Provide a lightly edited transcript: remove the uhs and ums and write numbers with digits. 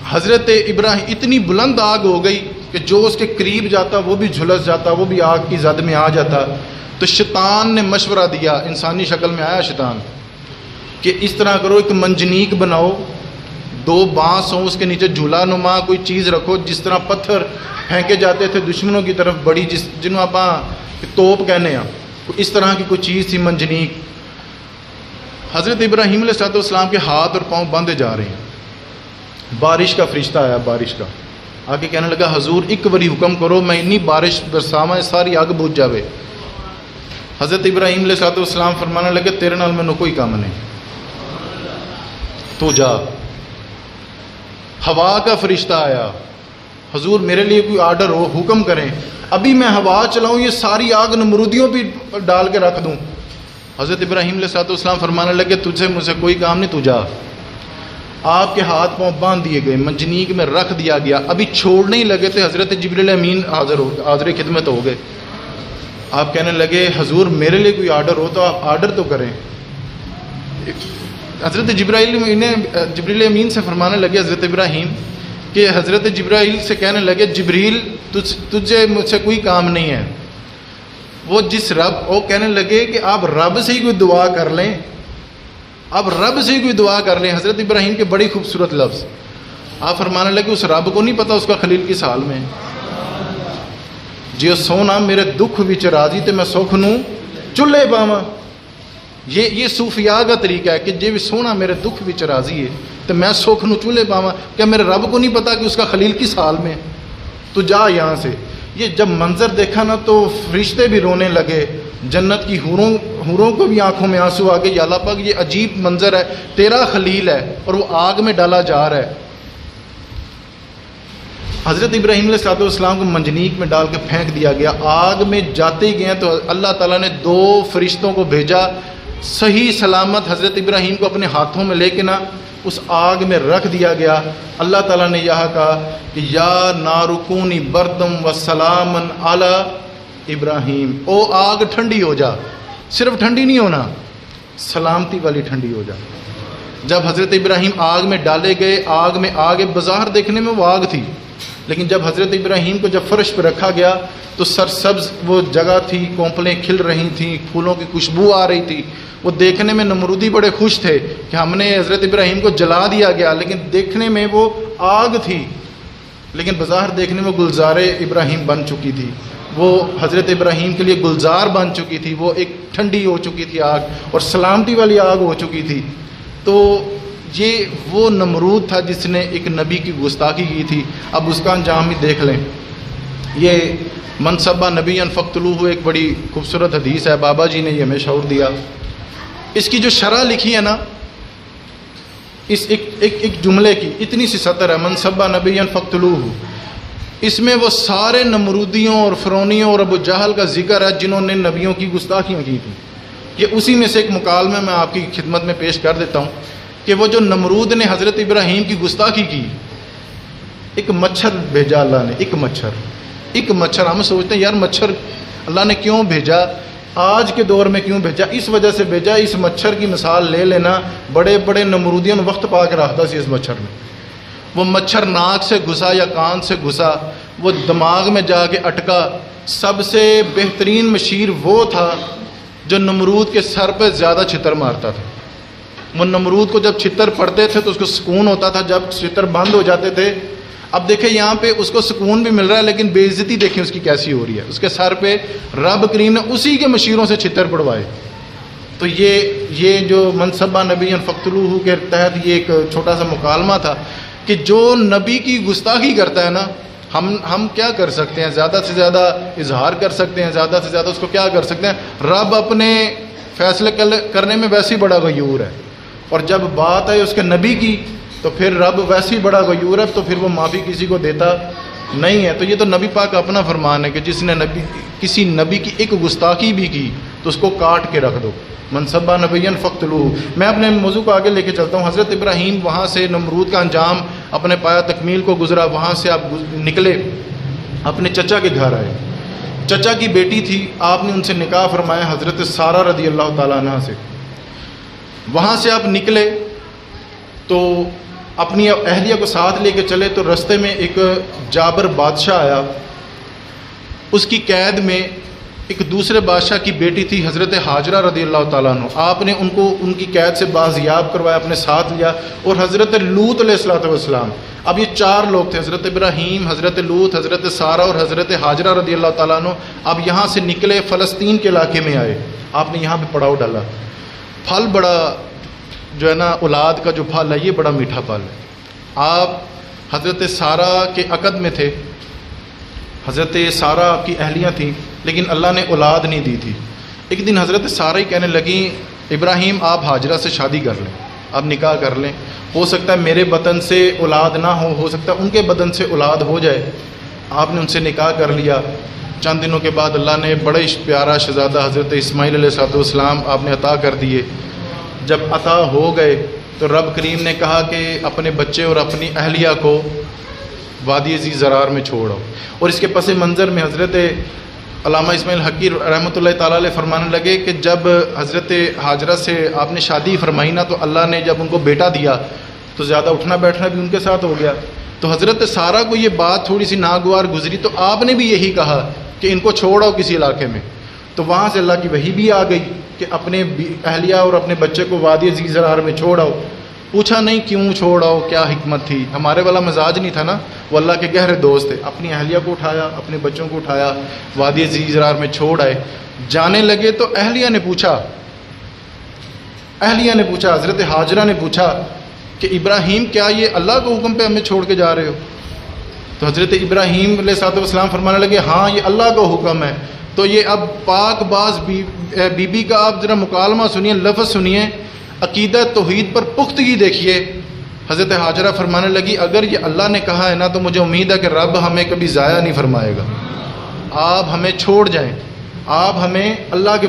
حضرت ابراہیم اتنی بلند آگ ہو گئی کہ جو اس کے قریب جاتا وہ بھی جھلس جاتا، وہ بھی آگ کی زد میں آ جاتا۔ تو شیطان نے مشورہ دیا، انسانی شکل میں آیا شیطان، کہ اس طرح کرو، ایک منجنیق بناؤ، 2 بانس ہوں، اس کے نیچے جھولا نما کوئی چیز رکھو، جس طرح پتھر پھینکے جاتے تھے دشمنوں کی طرف، بڑی جنوں آپ توپ کہنے ہیں، اس طرح کی کوئی چیز تھی منجنیق۔ حضرت ابراہیم علیہ السلام کے ہاتھ اور پاؤں باندھے جا رہے ہیں۔ بارش کا فرشتہ آیا، بارش کا آگے کہنے لگا حضور ایک باری حکم کرو، میں اتنی بارش برساواں ساری آگ بجھ جاوے۔ حضرت ابراہیم علیہ السلام فرمانے لگے تیرے نال مینوں کوئی کام نہیں، تو جا۔ ہوا کا فرشتہ آیا، حضور میرے لیے کوئی آرڈر ہو، حکم کریں، ابھی میں ہوا چلاؤں یہ ساری آگ نمرودیوں پہ ڈال کے رکھ دوں۔ حضرت ابراہیم علیہ السلام فرمانے لگے تجھ سے مجھ سے کوئی کام نہیں، تو جا۔ آپ کے ہاتھ پاؤں باندھ دیے گئے، منجنیق میں رکھ دیا گیا، ابھی چھوڑنے ہی لگے تھے حضرت جبریل امین حاضر خدمت ہو گئے۔ آپ کہنے لگے حضور میرے لیے کوئی آرڈر ہو تو آپ آرڈر تو کریں۔ حضرت جبریل امین سے فرمانے لگے حضرت ابراہیم کہ حضرت جبرائیل سے کہنے لگے جبریل تجھے مجھ سے کوئی کام نہیں ہے، وہ جس رب، وہ کہنے لگے کہ آپ رب سے ہی کوئی دعا کر لیں، آپ رب سے ہی کوئی دعا کر لیں۔ حضرت ابراہیم کے بڑی خوبصورت لفظ، آپ فرمانے لگے اس رب کو نہیں پتا اس کا خلیل کس حال میں، جی سونا میرے دکھ وچ راضی تے میں سکھ نوں چلے پاواں۔ یہ صوفیاء کا طریقہ ہے کہ جی سونا میرے دکھ وچ راضی ہے تو میں سکھ نوں چلے پاواں، کیا میرے رب کو نہیں پتا کہ اس کا خلیل کس حال میں، تو جا یہاں سے۔ یہ جب منظر دیکھا نا تو فرشتے بھی رونے لگے، جنت کی حوروں کو بھی آنکھوں میں آنسو آ گئے، یا اللہ پاک یہ عجیب منظر ہے، تیرا خلیل ہے اور وہ آگ میں ڈالا جا رہا ہے۔ حضرت ابراہیم علیہ السلام کو منجنیق میں ڈال کے پھینک دیا گیا، آگ میں جاتے ہی گئے تو اللہ تعالیٰ نے 2 فرشتوں کو بھیجا، صحیح سلامت حضرت ابراہیم کو اپنے ہاتھوں میں لے کے نا اس آگ میں رکھ دیا گیا۔ اللہ تعالیٰ نے یہاں کہا کہ یا نارکونی بردم و سلامن علی ابراہیم، او آگ ٹھنڈی ہو جا، صرف ٹھنڈی نہیں ہونا، سلامتی والی ٹھنڈی ہو جا۔ جب حضرت ابراہیم آگ میں ڈالے گئے، آگ میں آگے بظاہر دیکھنے میں وہ آگ تھی، لیکن جب حضرت ابراہیم کو جب فرش پہ رکھا گیا تو سرسبز وہ جگہ تھی، کونپلیں کھل رہی تھیں، پھولوں کی خوشبو آ رہی تھی۔ وہ دیکھنے میں نمرودی بڑے خوش تھے کہ ہم نے حضرت ابراہیم کو جلا دیا گیا، لیکن دیکھنے میں وہ آگ تھی، لیکن بظاہر دیکھنے میں گلزار ابراہیم بن چکی تھی، وہ حضرت ابراہیم کے لیے گلزار بن چکی تھی، وہ ایک ٹھنڈی ہو چکی تھی آگ اور سلامتی والی آگ ہو چکی تھی۔ تو یہ وہ نمرود تھا جس نے ایک نبی کی گستاخی کی تھی۔ اب اس کا انجام بھی دیکھ لیں۔ یہ منصبہ نبی فقتلوہ ایک بڑی خوبصورت حدیث ہے، بابا جی نے یہ ہمیں شعور دیا۔ اس کی جو شرح لکھی ہے نا، اس ایک جملے کی اتنی سی سطر ہے، منصبہ نبی فقتلوہ، اس میں وہ سارے نمرودیوں اور فرعونیوں اور ابو جہل کا ذکر ہے جنہوں نے نبیوں کی گستاخیاں کی تھیں۔ یہ اسی میں سے ایک مکالمہ میں آپ کی خدمت میں پیش کر دیتا ہوں کہ وہ جو نمرود نے حضرت ابراہیم کی گستاخی کی، ایک مچھر بھیجا اللہ نے، ایک مچھر ہم سوچتے ہیں یار مچھر اللہ نے کیوں بھیجا، آج کے دور میں کیوں بھیجا، اس وجہ سے بھیجا، اس مچھر کی مثال لے لینا، بڑے بڑے نمرودیوں نے وقت پا کے رکھتا سی اس مچھر میں، وہ مچھر ناک سے گھسا یا کان سے گھسا، وہ دماغ میں جا کے اٹکا۔ سب سے بہترین مشیر وہ تھا جو نمرود کے سر پہ زیادہ چھتر مارتا تھا۔ وہ نمرود کو جب چھتر پڑتے تھے تو اس کو سکون ہوتا تھا، جب چھتر بند ہو جاتے تھے۔ اب دیکھیں یہاں پہ اس کو سکون بھی مل رہا ہے لیکن بے عزتی دیکھیں اس کی کیسی ہو رہی ہے، اس کے سر پہ رب کریم نے اسی کے مشیروں سے چھتر پڑوائے۔ تو یہ جو منصبہ نبی فقتلوہ کے تحت یہ ایک چھوٹا سا مکالمہ تھا کہ جو نبی کی گستاخی کرتا ہے نا، ہم کیا کر سکتے ہیں، زیادہ سے زیادہ اظہار کر سکتے ہیں، زیادہ سے زیادہ اس کو کیا کر سکتے ہیں، رب اپنے فیصلے کرنے میں ویسے ہی بڑا غیور ہے، اور جب بات ہے اس کے نبی کی تو پھر رب ویسے ہی بڑا غیور ہے، تو پھر وہ معافی کسی کو دیتا نہیں ہے۔ تو یہ تو نبی پاک کا اپنا فرمان ہے کہ جس نے کسی نبی کی ایک گستاخی بھی کی تو اس کو کاٹ کے رکھ دو، منصبہ نبی فقتلوہ۔ میں اپنے موضوع کو آگے لے کے چلتا ہوں۔ حضرت ابراہیم وہاں سے نمرود کا انجام اپنے پایا تکمیل کو گزرا، وہاں سے آپ نکلے، اپنے چچا کے گھر آئے، چچا کی بیٹی تھی، آپ نے ان سے نکاح فرمایا حضرت سارہ رضی اللہ تعالیٰ عنہ سے۔ وہاں سے آپ نکلے تو اپنی اہلیہ کو ساتھ لے کے چلے تو رستے میں ایک جابر بادشاہ آیا، اس کی قید میں ایک دوسرے بادشاہ کی بیٹی تھی حضرت حاجرہ رضی اللہ تعالیٰ عنہ. آپ نے ان کو ان کی قید سے بازیاب کروایا، اپنے ساتھ لیا. اور حضرت لوط علیہ الصلوۃ والسلام، اب یہ 4 لوگ تھے، حضرت ابراہیم، حضرت لوط، حضرت سارہ اور حضرت حاجرہ رضی اللہ تعالیٰ عنہ. اب یہاں سے نکلے، فلسطین کے علاقے میں آئے، آپ نے یہاں پہ پڑاؤ ڈالا. پھل بڑا جو ہے نا، اولاد کا جو پھل ہے یہ بڑا میٹھا پھل ہے. آپ حضرت سارہ کے عقد میں تھے، حضرت سارہ آپ کی اہلیاں تھیں، لیکن اللہ نے اولاد نہیں دی تھی. ایک دن حضرت سارہ ہی کہنے لگیں ابراہیم آپ حاجرہ سے شادی کر لیں، آپ نکاح کر لیں، ہو سکتا ہے میرے بدن سے اولاد نہ ہو سکتا ہے ان کے بدن سے اولاد ہو جائے. آپ نے ان سے نکاح کر لیا. چند دنوں کے بعد اللہ نے بڑے پیارا شہزادہ حضرت اسماعیل علیہ السلام آپ نے عطا کر دیے. جب عطا ہو گئے تو رب کریم نے کہا کہ اپنے بچے اور اپنی اہلیہ کو وادی ذی زرار میں چھوڑو. اور اس کے پس منظر میں حضرت علامہ اسماعیل حقی رحمۃ اللہ تعالیٰ علیہ فرمانے لگے کہ جب حضرت حاجرہ سے آپ نے شادی فرمائی نا، تو اللہ نے جب ان کو بیٹا دیا تو زیادہ اٹھنا بیٹھنا بھی ان کے ساتھ ہو گیا. تو حضرت سارہ کو یہ بات تھوڑی سی ناگوار گزری، تو آپ نے بھی یہی کہا کہ ان کو چھوڑو کسی علاقے میں. تو وہاں سے اللہ کی وحی بھی آ گئی کہ اپنے اہلیہ اور اپنے بچے کو وادی ذی زرار میں چھوڑو. پوچھا نہیں کیوں چھوڑو، کیا حکمت تھی. ہمارے والا مزاج نہیں تھا نا، وہ اللہ کے گہرے دوست تھے. اپنی اہلیہ کو اٹھایا، اپنے بچوں کو اٹھایا، وادی ذی زرار میں چھوڑ آئے. جانے لگے تو اہلیہ نے پوچھا حضرت حاجرہ نے پوچھا کہ ابراہیم کیا یہ اللہ کے حکم پہ ہمیں چھوڑ کے جا رہے ہو؟ تو حضرت ابراہیم علیہ السلام فرمانے لگے ہاں یہ اللہ کا حکم ہے. تو یہ اب پاک باز بی بی کا آپ ذرا مکالمہ سنیے، لفظ سنیے، عقیدہ توحید پر پختگی دیکھیے. حضرت حاجرہ فرمانے لگی اگر یہ اللہ نے کہا ہے نا تو مجھے امید ہے کہ رب ہمیں کبھی ضائع نہیں فرمائے گا. آپ ہمیں چھوڑ جائیں، آپ ہمیں اللہ کے